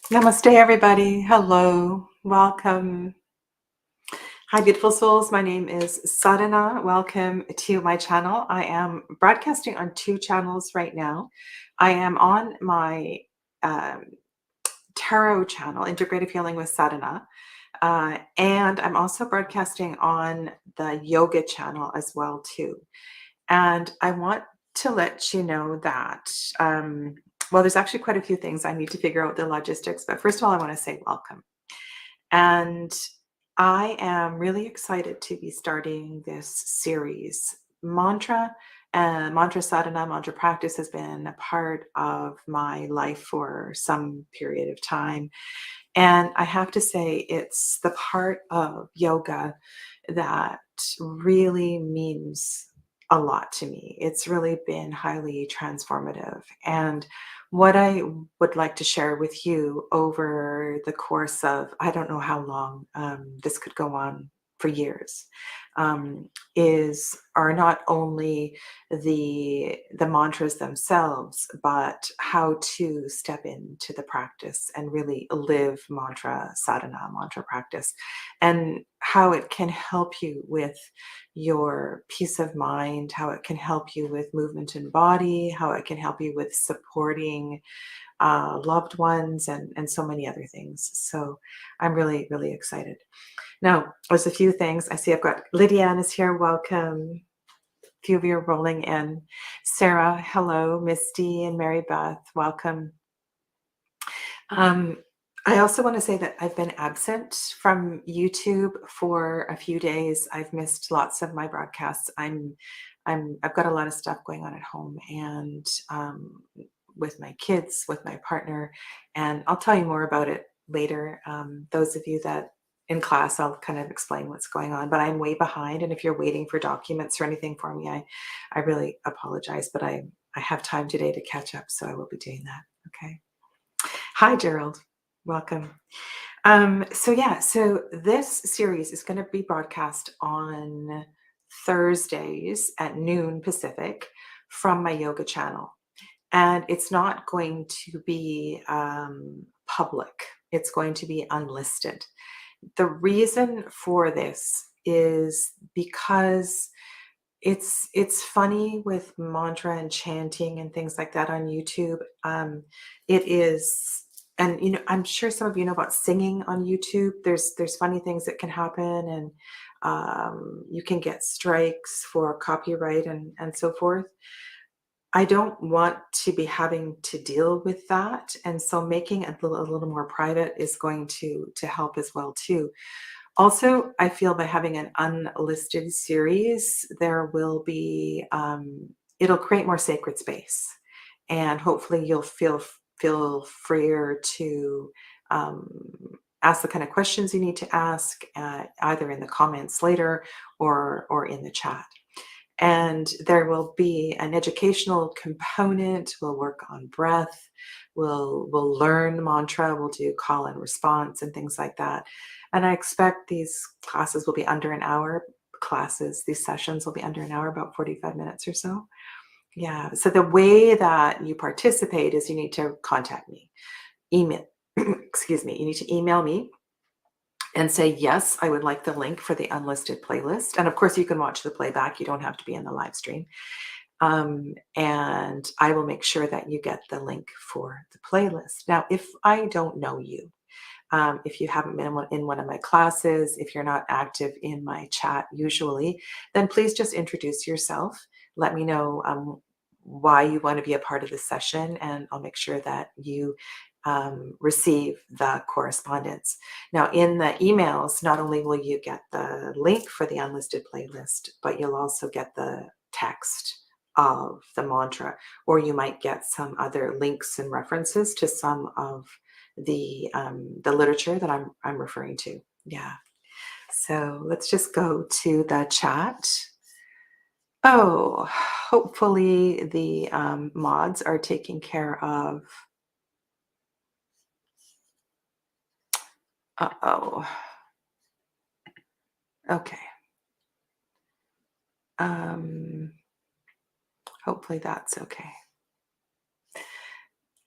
Namaste, everybody. Hello. Welcome. Hi, beautiful souls. My name is Sadhana. Welcome to my channel. I am broadcasting on two channels right now. I am on my um, tarot channel, Integrative Healing with Sadhana. And I'm also broadcasting on the yoga channel as well, too. And I want to let you know that, well, there's actually quite a few things I need to figure out the logistics. But first of all, I want to say welcome. And I am really excited to be starting this series. Mantra sadhana, mantra practice has been a part of my life for some period of time. And I have to say, it's the part of yoga that really means a lot to me. It's really been highly transformative. And what I would like to share with you over the course of, I don't know how long, this could go on for years, are not only the mantras themselves, but how to step into the practice and really live mantra sadhana, mantra practice, and how it can help you with your peace of mind, how it can help you with movement in body, how it can help you with supporting loved ones, and so many other things. So I'm really, really excited. Now, there's a few things. I see I've got Lydianne is here. Welcome. A few of you are rolling in. Sarah, hello. Misty and Mary Beth, welcome. Um, I also want to say that I've been absent from YouTube for a few days. I've missed lots of my broadcasts. I've got a lot of stuff going on at home and with my kids, with my partner, and I'll tell you more about it later. Those of you that in class, I'll kind of explain what's going on, but I'm way behind. And if you're waiting for documents or anything for me, I really apologize, but I have time today to catch up, so I will be doing that. Okay. Hi, Gerald. Welcome. So this series is going to be broadcast on Thursdays at noon Pacific from my yoga channel. And it's not going to be public. It's going to be unlisted. The reason for this is because it's funny with mantra and chanting and things like that on YouTube. It is, and I'm sure some of you know about singing on YouTube. There's funny things that can happen, and you can get strikes for copyright and so forth. I don't want to be having to deal with that, and so making it a little more private is going to help as well too. Also, I feel by having an unlisted series, there will be, it'll create more sacred space. And hopefully you'll feel freer to um, ask the kind of questions you need to ask, either in the comments later or in the chat. And there will be an educational component. We'll work on breath. We'll learn mantra. We'll do call and response and things like that. And I expect these classes will be under an hour. These sessions will be under an hour, about 45 minutes or so. Yeah. So the way that you participate is you need to contact me, email. Excuse me. You need to email me and say, yes, I would like the link for the unlisted playlist. And of course, you can watch the playback. You don't have to be in the live stream. And I will make sure that you get the link for the playlist. Now, if I don't know you, if you haven't been in one of my classes, if you're not active in my chat usually, then please just introduce yourself. Let me know why you want to be a part of the session, and I'll make sure that you receive the correspondence. Now, in the emails, not only will you get the link for the unlisted playlist, but you'll also get the text of the mantra, or you might get some other links and references to some of the literature that I'm referring to. Yeah. So let's just go to the chat. Oh, hopefully the mods are taking care of. Uh-oh. Okay. Hopefully that's okay.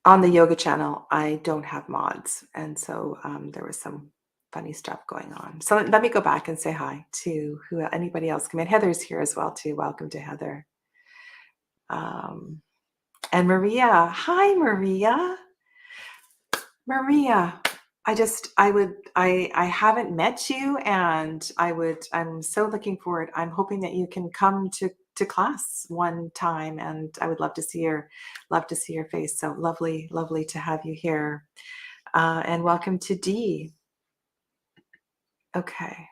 On the yoga channel, I don't have mods, and so there was some funny stuff going on. So let me go back and say hi to who anybody else come in. Heather's here as well too. Welcome to Heather. Um, and Maria. Hi, Maria. Maria. I haven't met you, and I'm so looking forward. I'm hoping that you can come to class one time, and I would love to see your face. So lovely to have you here. And welcome to Dee. Okay.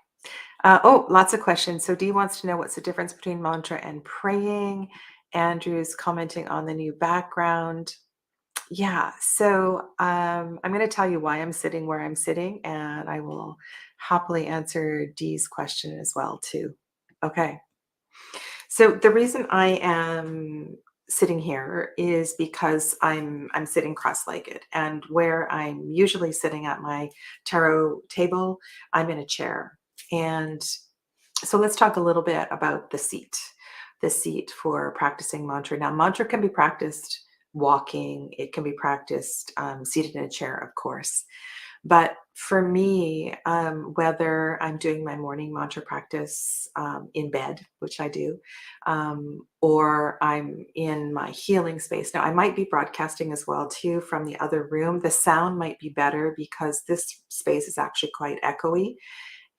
Oh, lots of questions. So Dee wants to know what's the difference between mantra and praying. Andrew's commenting on the new background. Yeah. So I'm going to tell you why I'm sitting where I'm sitting, and I will happily answer Dee's question as well too. Okay. So the reason I am sitting here is because I'm sitting cross-legged, and where I'm usually sitting at my tarot table, I'm in a chair. And so let's talk a little bit about the seat for practicing mantra. Now, mantra can be practiced walking, it can be practiced seated in a chair, of course. But for me, whether I'm doing my morning mantra practice in bed, which I do, or I'm in my healing space. Now, I might be broadcasting as well too from the other room. The sound might be better because this space is actually quite echoey.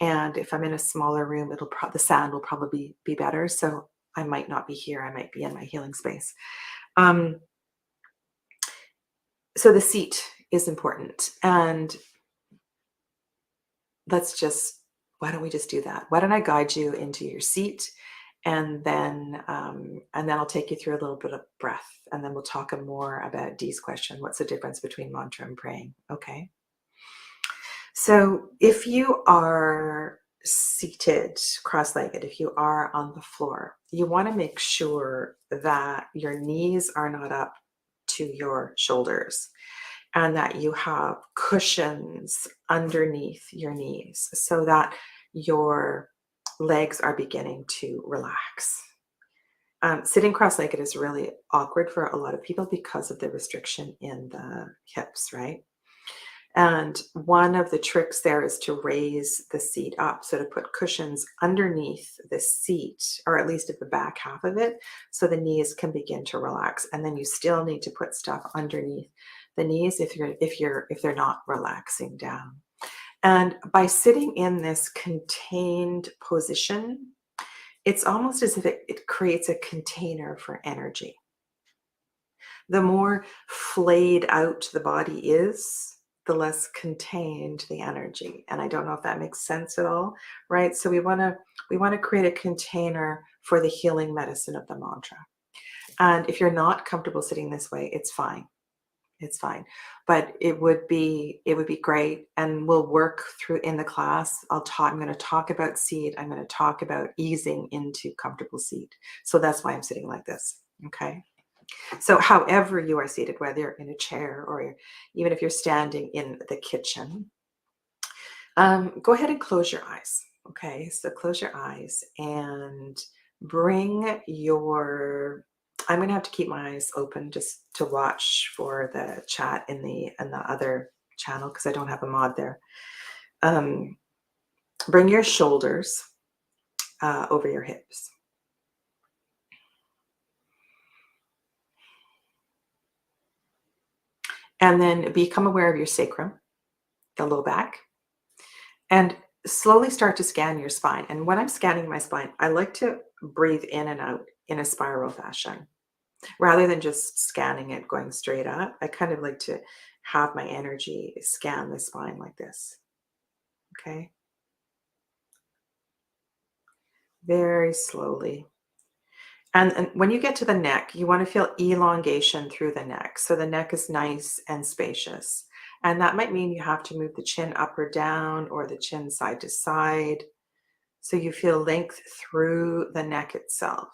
And if I'm in a smaller room, the sound will probably be better. So I might not be here. I might be in my healing space. So the seat is important. And why don't we just do that? Why don't I guide you into your seat, and then I'll take you through a little bit of breath, and then we'll talk more about Dee's question. What's the difference between mantra and praying? Okay. So if you are seated cross-legged, if you are on the floor, you want to make sure that your knees are not up to your shoulders, and that you have cushions underneath your knees so that your legs are beginning to relax. Sitting cross-legged is really awkward for a lot of people because of the restriction in the hips, right? And one of the tricks there is to raise the seat up. So to put cushions underneath the seat, or at least at the back half of it, so the knees can begin to relax. And then you still need to put stuff underneath the knees if they're not relaxing down. And by sitting in this contained position, it's almost as if it creates a container for energy. The more flayed out the body is, the less contained the energy. And I don't know if that makes sense at all, right? So we want to create a container for the healing medicine of the mantra. And if you're not comfortable sitting this way, it's fine. It's fine. But it would be great, and we'll work through in the class. I'm going to talk about seat. I'm going to talk about easing into comfortable seat. So that's why I'm sitting like this. Okay. So however you are seated, whether you're in a chair or even if you're standing in the kitchen, go ahead and close your eyes. Okay, so close your eyes and bring your, I'm going to have to keep my eyes open just to watch for the chat in the other channel because I don't have a mod there. Bring your shoulders over your hips. And then become aware of your sacrum, the low back, and slowly start to scan your spine. And when I'm scanning my spine, I like to breathe in and out in a spiral fashion rather than just scanning it going straight up. I kind of like to have my energy scan the spine like this. Okay. Very slowly. And when you get to the neck, you want to feel elongation through the neck. So the neck is nice and spacious. And that might mean you have to move the chin up or down or the chin side to side. So you feel length through the neck itself.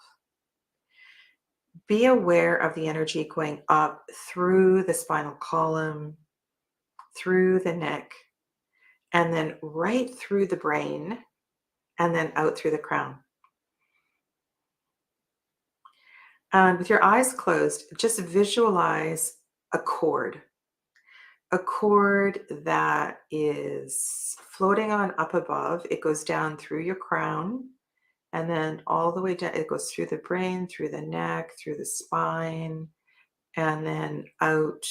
Be aware of the energy going up through the spinal column, through the neck, and then right through the brain, and then out through the crown. And with your eyes closed, just visualize a cord. A cord that is floating on up above. It goes down through your crown and then all the way down. It goes through the brain, through the neck, through the spine, and then out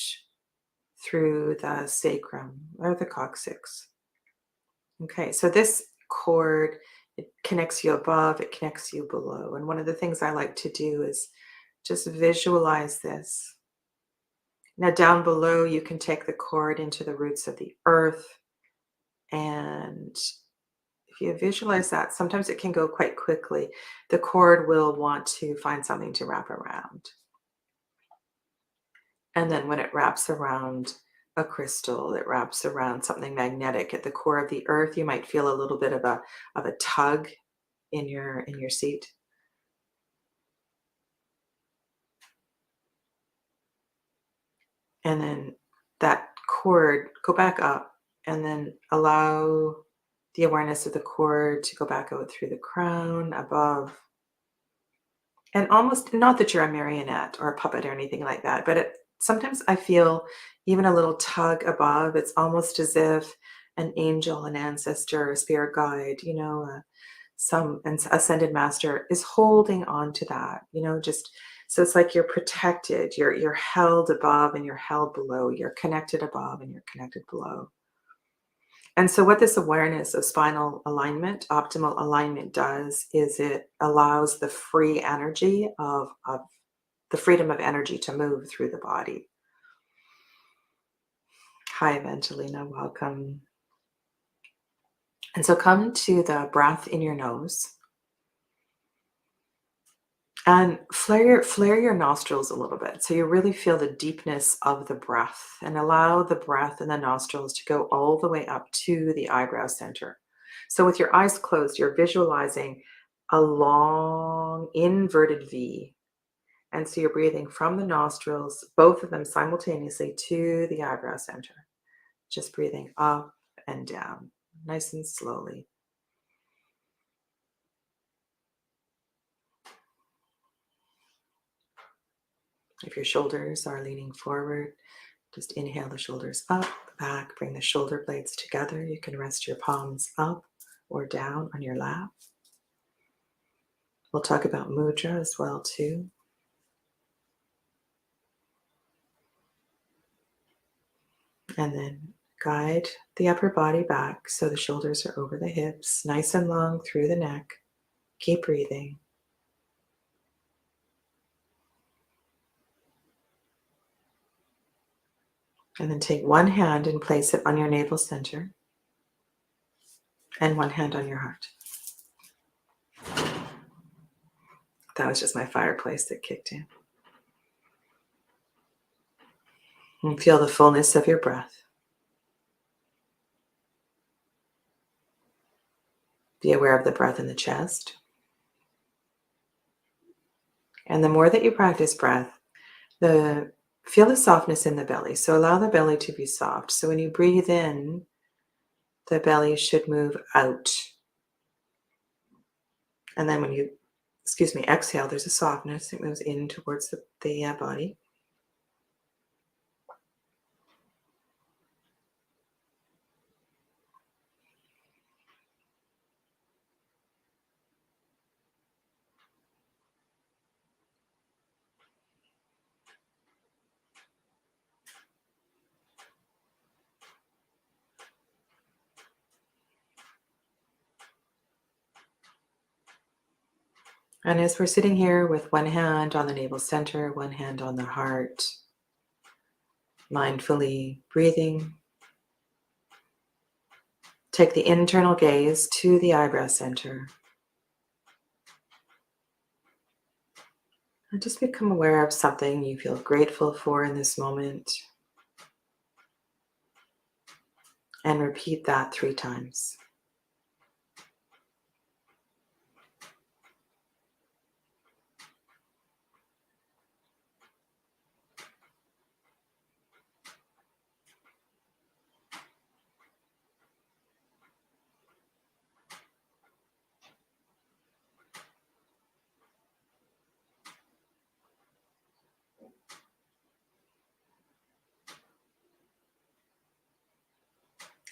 through the sacrum or the coccyx. Okay, so this cord, it connects you above, it connects you below. And one of the things I like to do is just visualize this. Now, down below, you can take the cord into the roots of the earth. And if you visualize that, sometimes it can go quite quickly. The cord will want to find something to wrap around. And then when it wraps around a crystal, it wraps around something magnetic at the core of the earth, you might feel a little bit of a tug in your seat. And then that cord, go back up and then allow the awareness of the cord to go back out through the crown, above. And almost, not that you're a marionette or a puppet or anything like that, but sometimes I feel even a little tug above. It's almost as if an angel, an ancestor, a spirit guide, some ascended master is holding on to that, just so it's like you're protected, you're held above and you're held below, you're connected above and you're connected below. And so what this awareness of spinal alignment, optimal alignment does is it allows the free energy of the freedom of energy to move through the body. Hi, Evangelina, welcome. And so come to the breath in your nose and flare your nostrils a little bit. So you really feel the deepness of the breath and allow the breath in the nostrils to go all the way up to the eyebrow center. So with your eyes closed, you're visualizing a long inverted V. And so you're breathing from the nostrils, both of them simultaneously, to the eyebrow center. Just breathing up and down, nice and slowly. If your shoulders are leaning forward, just inhale the shoulders up, back, bring the shoulder blades together. You can rest your palms up or down on your lap. We'll talk about mudra as well too. And then guide the upper body back so the shoulders are over the hips, nice and long through the neck. Keep breathing. And then take one hand and place it on your navel center and one hand on your heart. That was just my fireplace that kicked in. And feel the fullness of your breath. Be aware of the breath in the chest. And the more that you practice breath, feel the softness in the belly. So allow the belly to be soft. So when you breathe in, the belly should move out. And then when you, exhale, there's a softness. It moves in towards the body. And as we're sitting here with one hand on the navel center, one hand on the heart, mindfully breathing, take the internal gaze to the eyebrow center. And just become aware of something you feel grateful for in this moment. And repeat that 3 times.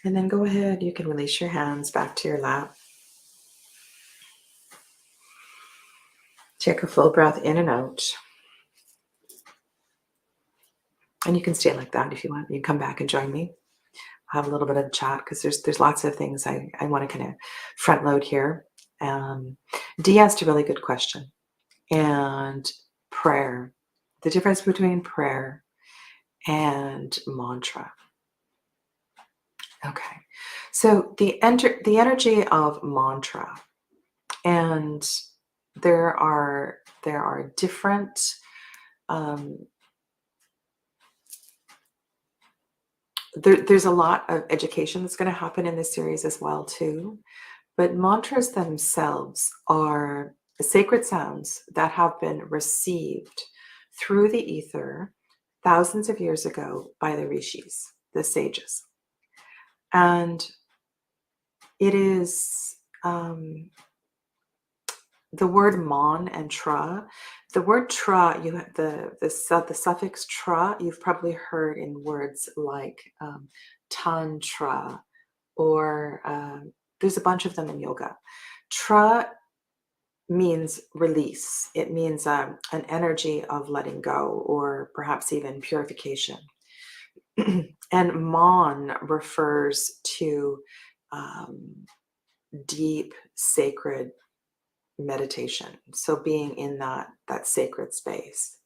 And then go ahead, you can release your hands back to your lap. Take a full breath in and out. And you can stay like that if you want. You can come back and join me. Have a little bit of a chat because there's lots of things I want to kind of front load here. Dee asked a really good question. And prayer, the difference between prayer and mantra. Okay, so the energy of mantra, and there are different there's a lot of education that's going to happen in this series as well too, but mantras themselves are sacred sounds that have been received through the ether thousands of years ago by the rishis, the sages. And it is the word mon and tra. The word tra, you have the suffix tra, you've probably heard in words like tantra, or there's a bunch of them in yoga. Tra means release. It means an energy of letting go, or perhaps even purification. And mon refers to deep sacred meditation, so being in that sacred space.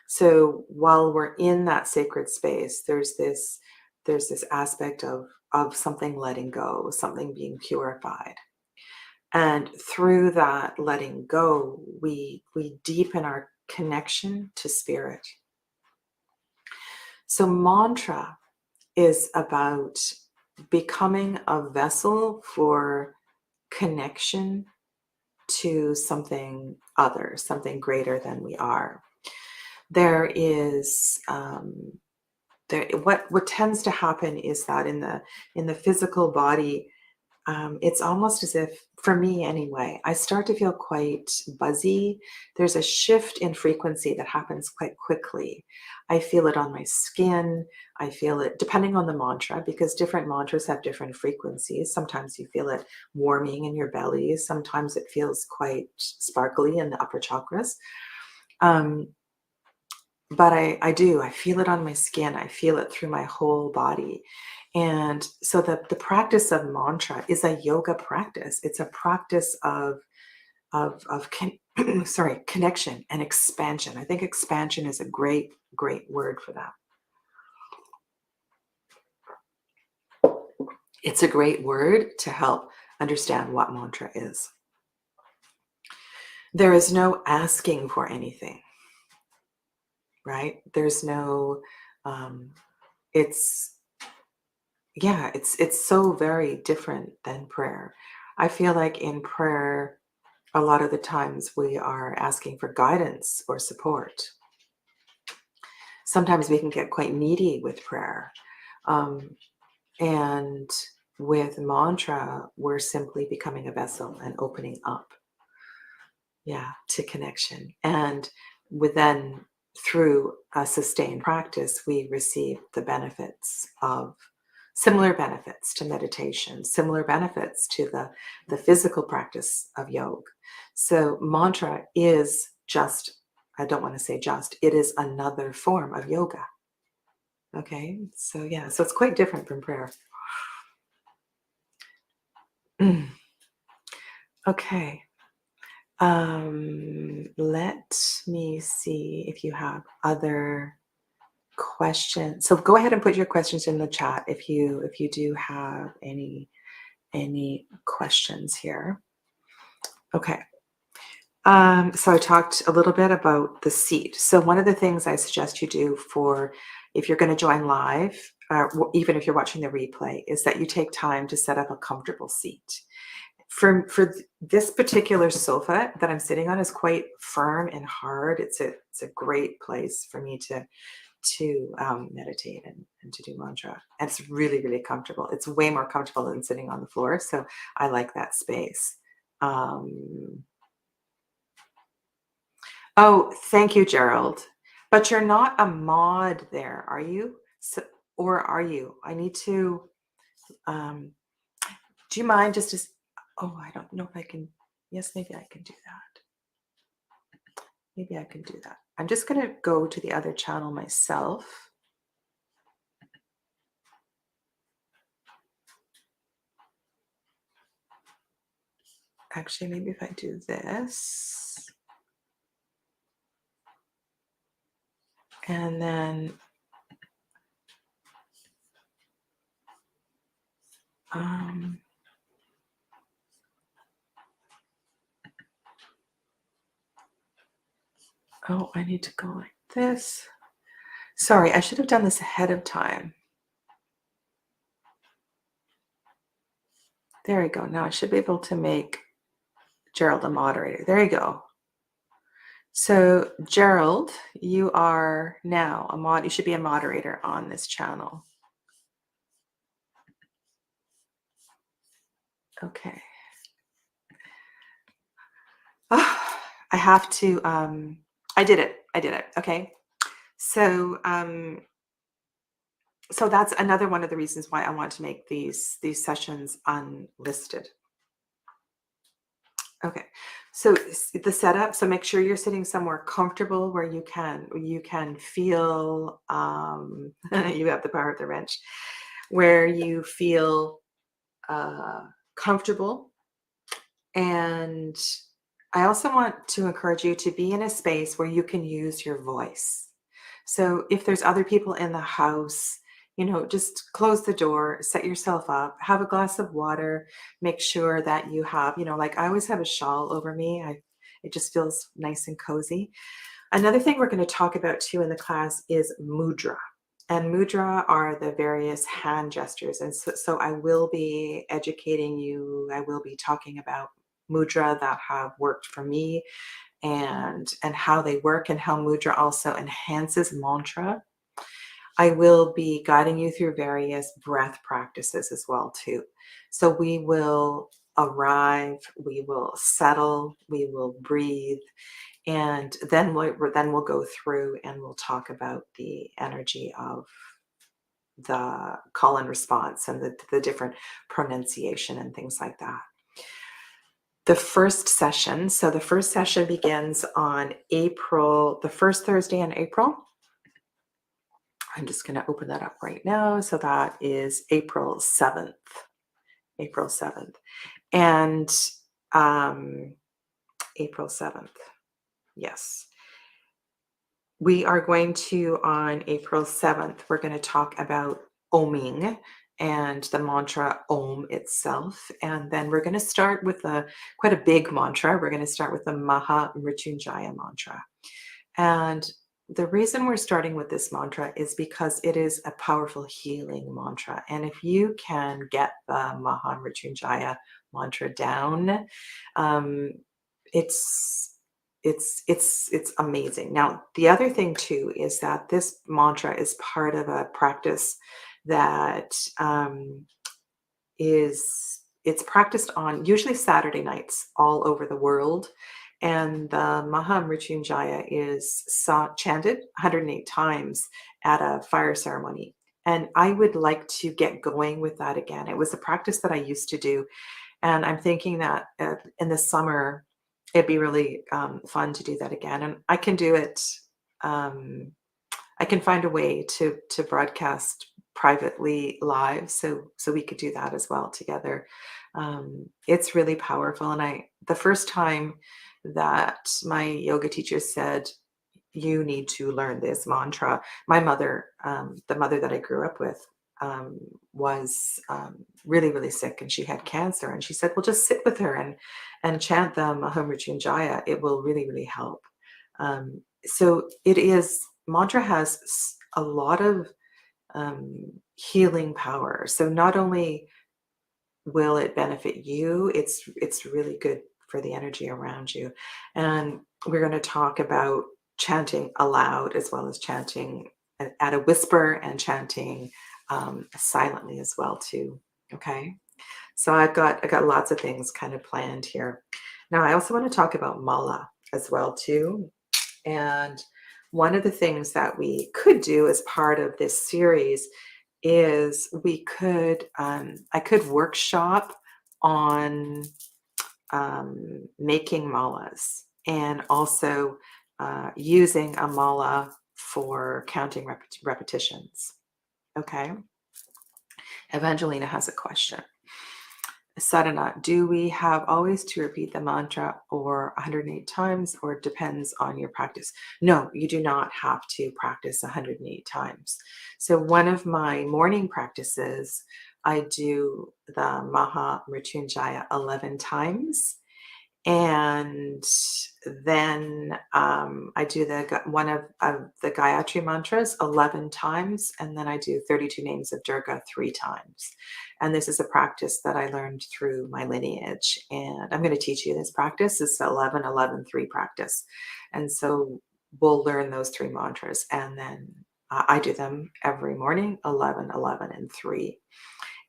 So while we're in that sacred space, there's this aspect of something letting go, something being purified. And through that letting go, we deepen our connection to spirit. So mantra is about becoming a vessel for connection to something other, something greater than we are. There is what tends to happen is that in the physical body, it's almost as if, for me anyway, I start to feel quite buzzy. There's a shift in frequency that happens quite quickly. I feel it on my skin. I feel it depending on the mantra, because different mantras have different frequencies. Sometimes you feel it warming in your belly. Sometimes it feels quite sparkly in the upper chakras. But I feel it on my skin. I feel it through my whole body. And so the practice of mantra is a yoga practice. It's a practice of connection and expansion. I think expansion is a great word for that. It's a great word to help understand what mantra is. There is no asking for anything, right? There's no, it's so very different than prayer. I feel like in prayer, a lot of the times we are asking for guidance or support. Sometimes we can get quite needy with prayer. And with mantra, we're simply becoming a vessel and opening up, to connection. And then through a sustained practice, we receive the benefits of similar benefits to meditation, similar benefits to the physical practice of yoga. So mantra is just, I don't want to say just, it is another form of yoga. Okay, so so it's quite different from prayer. Okay. Let me see if you have other questions. So go ahead and put your questions in the chat if you do have any questions here. Okay. So I talked a little bit about the seat. So one of the things I suggest you do for if you're going to join live, even if you're watching the replay, is that you take time to set up a comfortable seat. For this particular sofa that I'm sitting on is quite firm and hard. It's a great place for me to meditate and to do mantra. And it's really, really comfortable. It's way more comfortable than sitting on the floor. So I like that space. Oh, thank you, Gerald. But you're not a mod there, are you? So, or are you? I need to Do you mind just as, oh, I don't know if I can, yes, maybe I can do that. Maybe I can do that. I'm just going to go to the other channel myself. Actually, maybe if I do this, and then oh, I need to go like this. Sorry, I should have done this ahead of time. There we go. Now I should be able to make Gerald a moderator. There you go. So Gerald, you are now a mod. You should be a moderator on this channel. Okay. Oh, I have to, I did it. Okay. So, so that's another one of the reasons why I want to make these sessions unlisted. Okay. So the setup, so make sure you're sitting somewhere comfortable where you can feel, you have the power of the wrench, where you feel comfortable. And I also want to encourage you to be in a space where you can use your voice. So if there's other people in the house, just close the door, set yourself up, have a glass of water, make sure that you have, like I always have a shawl over me. It just feels nice and cozy. Another thing we're going to talk about too in the class is mudra. And mudra are the various hand gestures. And so I will be educating you. I will be talking about mudra that have worked for me and how they work and how mudra also enhances mantra. I will be guiding you through various breath practices as well too. So we will arrive, we will settle, we will breathe, and then we'll go through and we'll talk about the energy of the call and response and the different pronunciation and things like that. The first session begins on the first Thursday in April. I'm just going to open that up right now. So that is April 7th. And April 7th. Yes. We are going to, on April 7th, we're going to talk about oming and the mantra Om itself. And then we're going to start with quite a big mantra. We're going to start with the Maha Mrityunjaya mantra. And the reason we're starting with this mantra is because it is a powerful healing mantra. And if you can get the Maha Mrityunjaya mantra down, it's amazing. Now, the other thing too is that this mantra is part of a practice that it's practiced on usually Saturday nights all over the world. And the Maha Mrityunjaya is chanted 108 times at a fire ceremony. And I would like to get going with that again. It was a practice that I used to do. And I'm thinking that in the summer, it'd be really fun to do that again. And I can do it. I can find a way to broadcast privately live, so we could do that as well together. It's really powerful. And the first time that my yoga teacher said, you need to learn this mantra, my mother, the mother that I grew up with, was really, really sick, and she had cancer. And she said, well, just sit with her and chant the Maha Mrityunjaya. It will really, really help. So mantra has a lot of healing power. So not only will it benefit you, it's really good for the energy around you. And we're going to talk about chanting aloud as well as chanting at a whisper and chanting silently as well too. Okay. So I got lots of things kind of planned here. Now I also want to talk about mala as well too. And one of the things that we could do as part of this series is I could workshop on making malas, and also using a mala for counting repetitions. Okay. Evangelina has a question. Sadhana, do we have always to repeat the mantra or 108 times, or it depends on your practice? No, you do not have to practice 108 times. So one of my morning practices, I do the Maha Mrityunjaya 11 times. And then I do one of the Gayatri mantras 11 times, and then I do 32 names of Durga 3 times. And this is a practice that I learned through my lineage. And I'm going to teach you this practice. It's 11, 11, 3 practice. And so we'll learn those 3 mantras. And then I do them every morning, 11, 11, and 3.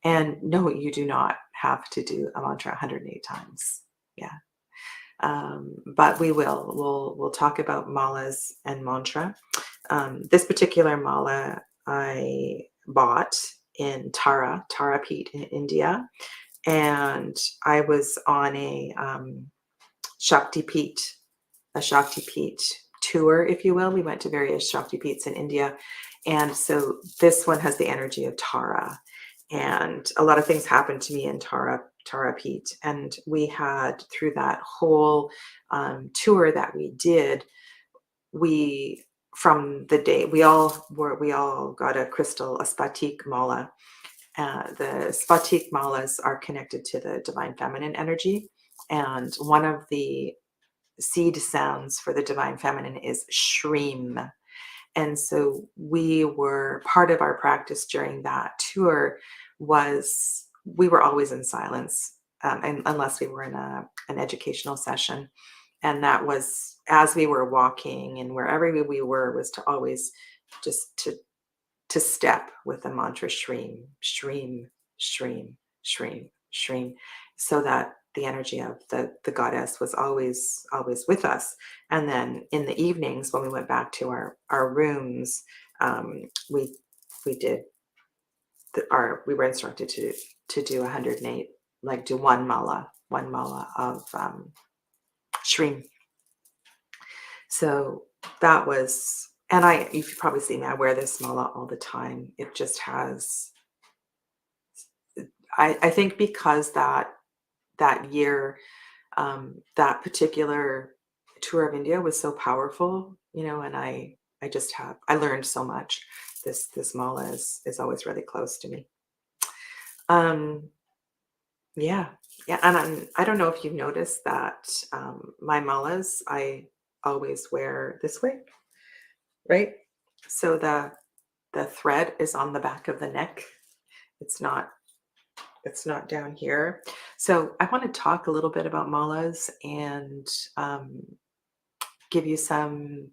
And no, you do not have to do a mantra 108 times. Yeah. But we'll talk about malas and mantra. This particular mala I bought in Tara Peeth in India, and I was on a Shakti Peeth tour, if you will. We went to various Shakti Peeths in India, and so this one has the energy of Tara. And a lot of things happened to me in Tara Peeth. And we had, through that whole tour that we did, from the day we all got a crystal, a spatik mala. The spatik malas are connected to the divine feminine energy. And one of the seed sounds for the divine feminine is shreem. And so part of our practice during that tour was we were always in silence, and unless we were in an educational session. And that was as we were walking, and wherever we were was to always just to step with the mantra shreem, shreem, shreem, shreem, shreem, so that the energy of the goddess was always with us. And then in the evenings, when we went back to our rooms, we did we were instructed to do 108, like do one mala of shreem. So that was, and you've probably seen me, I wear this mala all the time. It just has, I think because that year, that particular tour of India was so powerful, and I learned so much. This mala is always really close to me. Yeah, yeah, and I don't know if you've noticed that my malas I always wear this way, right? So the thread is on the back of the neck. It's not down here. So I want to talk a little bit about malas and give you some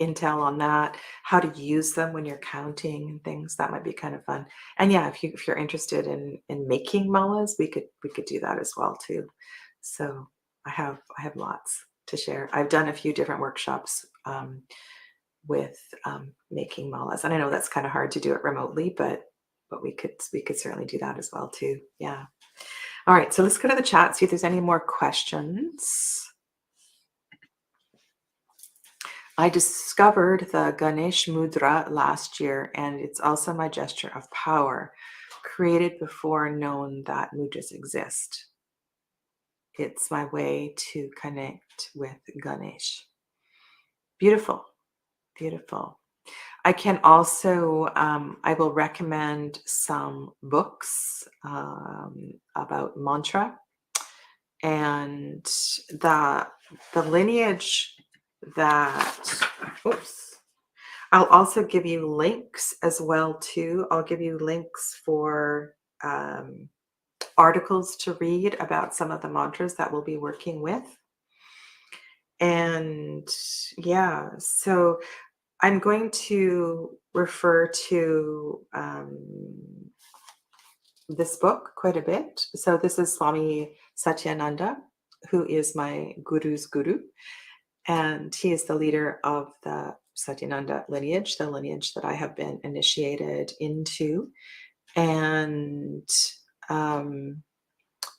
intel on that, how to use them when you're counting and things. That might be kind of fun. And yeah, if you're interested in making malas, we could do that as well too. So I have lots to share. I've done a few different workshops with making malas, and I know that's kind of hard to do it remotely, but we could certainly do that as well too. Yeah. All right, so let's go to the chat, see if there's any more questions. I discovered the Ganesh Mudra last year, and it's also my gesture of power, created before known that mudras exist. It's my way to connect with Ganesh. Beautiful, beautiful. I can also, I will recommend some books about mantra, and the lineage that, oops, I'll also give you links as well too. I'll give you links for articles to read about some of the mantras that we'll be working with. And yeah, so I'm going to refer to this book quite a bit. So this is Swami Satyananda, who is my guru's guru. And he is the leader of the Satyananda lineage, the lineage that I have been initiated into. And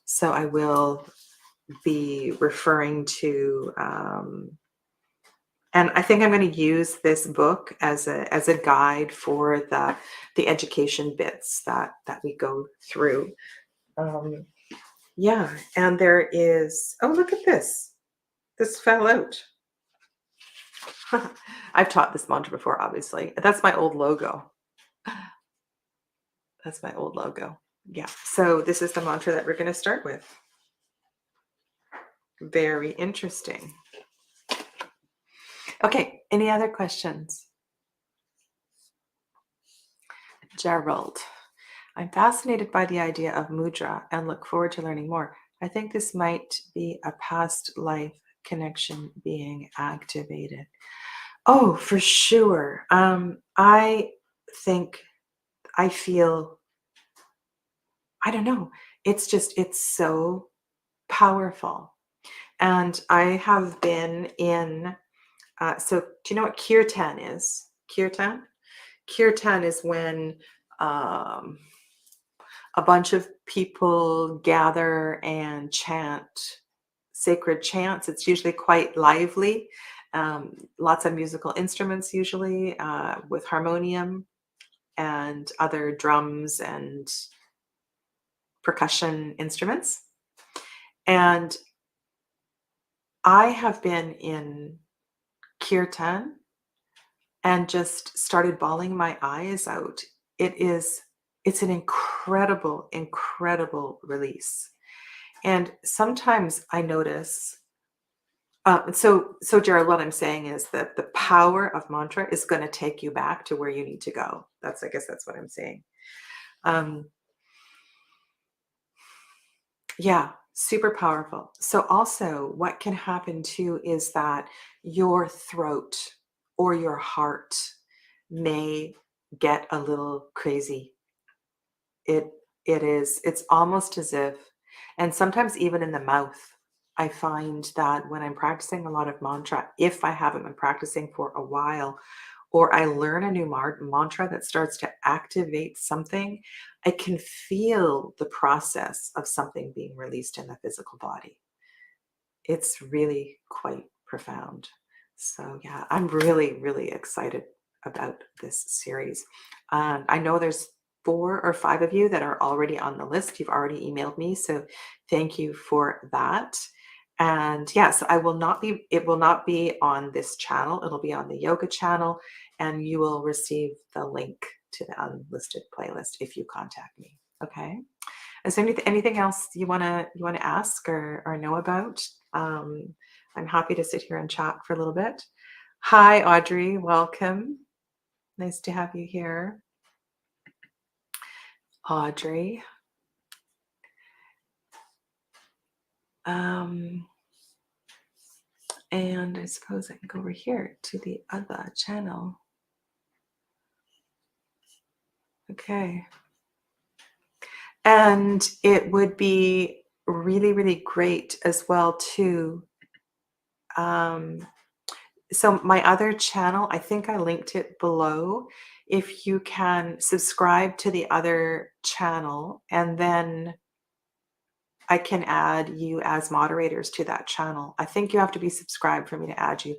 so I will be referring to, and I think I'm going to use this book as a guide for the education bits that we go through. Yeah, and there is, oh, look at this. This fell out. I've taught this mantra before, obviously. That's my old logo. That's my old logo. Yeah. So this is the mantra that we're going to start with. Very interesting. Okay. Any other questions? Gerald. I'm fascinated by the idea of mudra and look forward to learning more. I think this might be a past life connection being activated. Oh, for sure. I think, I feel, I don't know. It's so powerful. And I have been in, so do you know what kirtan is? Kirtan? Kirtan is when um, a bunch of people gather and chant sacred chants. It's usually quite lively, lots of musical instruments, usually with harmonium and other drums and percussion instruments. And I have been in kirtan and just started bawling my eyes out. It's an incredible, incredible release. And sometimes I notice, so Jared, what I'm saying is that the power of mantra is going to take you back to where you need to go. I guess that's what I'm saying. Um, yeah, super powerful. So also what can happen too is that your throat or your heart may get a little crazy. It's almost as if, and sometimes even in the mouth, I find that when I'm practicing a lot of mantra, if I haven't been practicing for a while, or I learn a new mantra that starts to activate something, I can feel the process of something being released in the physical body. It's really quite profound. So yeah, I'm really, really excited about this series. I know there's 4 or 5 of you that are already on the list. You've already emailed me, so thank you for that. And yes, it will not be on this channel. It'll be on the yoga channel, and you will receive the link to the unlisted playlist if you contact me. Okay. Is there anything else you wanna ask or know about? I'm happy to sit here and chat for a little bit. Hi, Audrey. Welcome. Nice to have you here, Audrey. Um, and I suppose I can go over here to the other channel. Okay. And it would be really, really great as well too. So my other channel, I think I linked it below. If you can subscribe to the other channel, and then I can add you as moderators to that channel. I think you have to be subscribed for me to add you,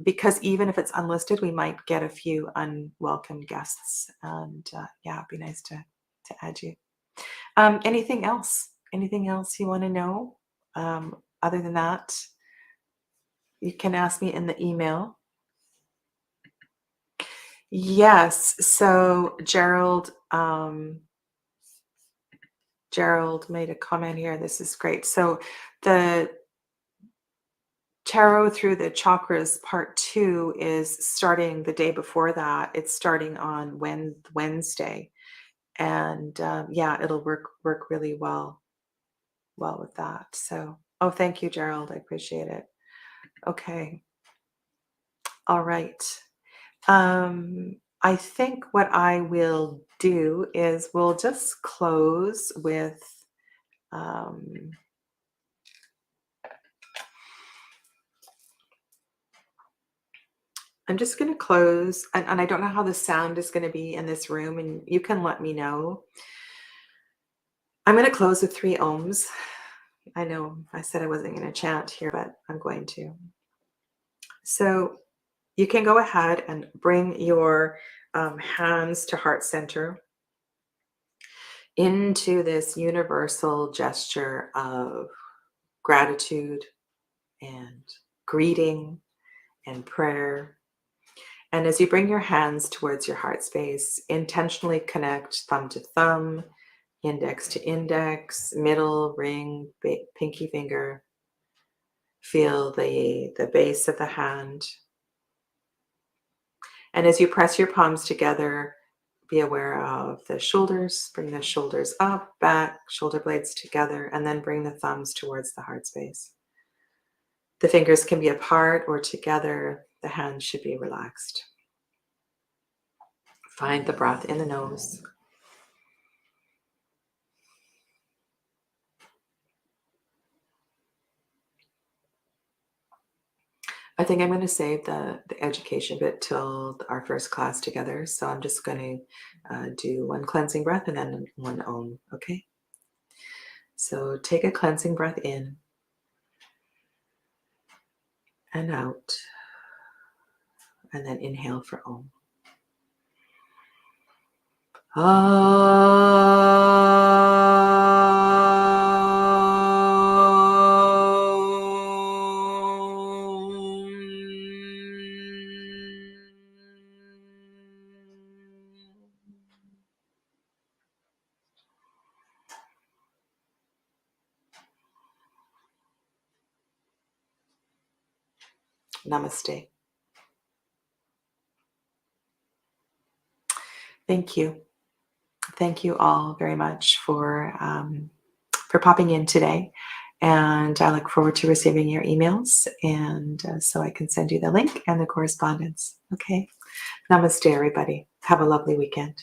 because even if it's unlisted, we might get a few unwelcome guests. And yeah, it'd be nice to add you. Anything else? Anything else you want to know? Other than that, you can ask me in the email. Yes. So Gerald made a comment here. This is great. So the Tarot Through the Chakras Part 2 is starting the day before that. It's starting on Wednesday. And yeah, it'll work really well with that. So, oh, thank you, Gerald. I appreciate it. Okay. All right. I think what I will do is we'll just close with um, I'm just going to close, and I don't know how the sound is going to be in this room, and you can let me know. I'm going to close with 3 ohms. I know I said I wasn't going to chant here, but I'm going to. So you can go ahead and bring your hands to heart center into this universal gesture of gratitude and greeting and prayer. And as you bring your hands towards your heart space, intentionally connect thumb to thumb, index to index, middle, ring, pinky finger. Feel the base of the hand. And as you press your palms together, be aware of the shoulders. Bring the shoulders up, back, shoulder blades together, and then bring the thumbs towards the heart space. The fingers can be apart or together. The hands should be relaxed. Find the breath in the nose. I think I'm going to save the education bit till our first class together. So I'm just going to do one cleansing breath and then one Om, okay? So take a cleansing breath in and out, and then inhale for Om. Namaste. Thank you. Thank you all very much for popping in today. And I look forward to receiving your emails, and so I can send you the link and the correspondence. Okay. Namaste, everybody. Have a lovely weekend.